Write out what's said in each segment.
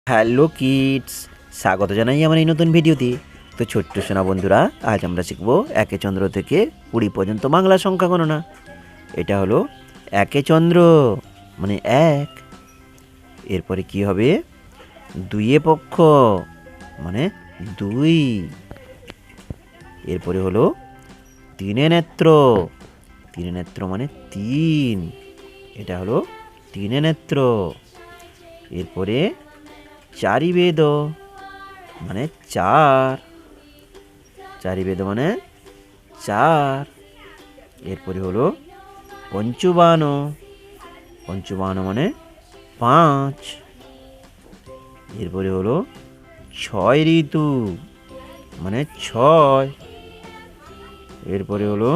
Hello kids, স্বাগত জানাই আমার এই নতুন ভিডিওতে। তো ছোট্ট সোনা বন্ধুরা, আজ আমরা শিখব একে চন্দ্র থেকে 20 পর্যন্ত বাংলা সংখ্যা গণনা। এটা হলো একে চন্দ্র মানে এক। এরপরে কি হবে? দুইয়ে পক্ষ মানে দুই। এরপরে হলো তিনে নেত্র, তিনে নেত্র মানে তিন। এটা হলো তিনে নেত্র। এরপরে চারি বেদ মানে চার, চারি বেদ মানে চার। এরপরে হলো পঞ্চবান, পঞ্চবান মানে পাঁচ। এরপরে হলো ছয় ঋতু মানে ছয়। এরপরে হলো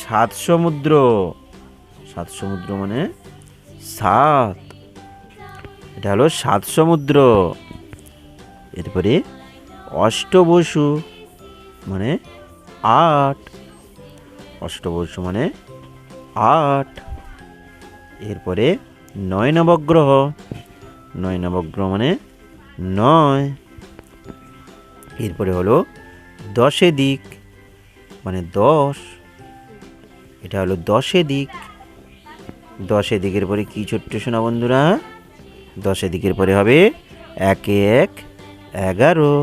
সাত সমুদ্র, সাত সমুদ্র মানে সাত। এটা হলো সাত সমুদ্র। এরপরে অষ্টবসু মানে আট, অষ্টবসু মানে আট। এরপরে নয় নবগ্রহ, নয় নবগ্রহ মানে নয়। এরপরে হলো দশে দিক মানে দশ। এটা হলো দশে দিক। দশে দিকের পরে কি ছোট্ট সোনা বন্ধুরা? দশে দিকের পরে হবে একে এক 11।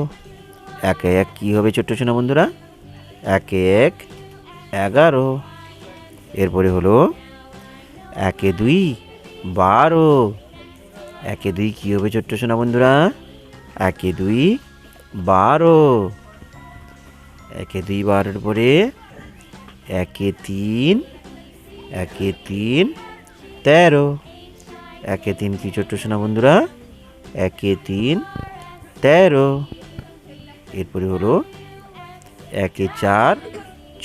একে এক কি হবে ছোট্ট সোনা বন্ধুরা? একে এক 11। এরপরে হলো একে দুই 12। একে দুই কি হবে ছোট্ট সোনা বন্ধুরা? একে দুই 12। একে দুই 12-এর পরে একে তিন, একে তিন 13। একে তিন কি ছোট্ট সোনা বন্ধুরা? একে তিন 13। এরপরে হলো একে চার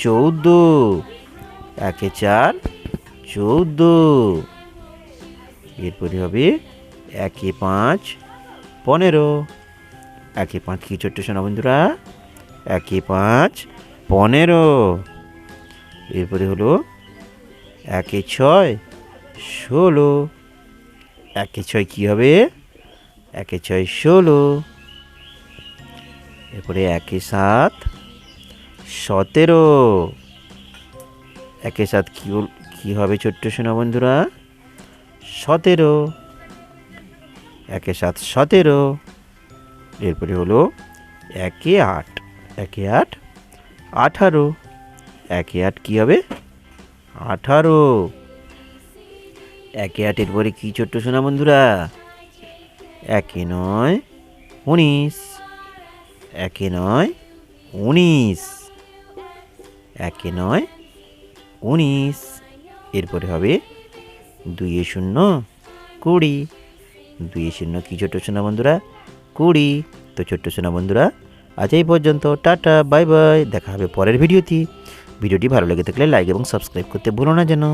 14। একে চার 14। এরপরে হবে একে পাঁচ 15। একে পাঁচ কি ছোট্ট সোনা বন্ধুরা? একে পাঁচ 15। এরপরে হলো একে ছয় 16। একে ছয় কি হবে? একে ছয় 16। এরপরে একে সাত 17। একে সাত কি হবে ছোট্ট সোনা বন্ধুরা? 17। একে সাত 17। এরপরে হলো একে আট, একে আট 18। একে আট কি হবে? 18। একে আটের পরে কি ছোট্ট সোনা বন্ধুরা? একে নয় 19। একে নয় 19। একে নয় 19। এরপরে হবে দুইয়ে শূন্য 20। দুইয়ে শূন্য কি ছোট্ট সোনা বন্ধুরা? 20। তো ছোট্ট সোনা বন্ধুরা, আজ এই পর্যন্ত। Tata, bye bye. দেখা হবে পরের ভিডিওতে। ভিডিওটি ভালো লেগে থাকলে লাইক এবং সাবস্ক্রাইব করতে ভুলো না যেন।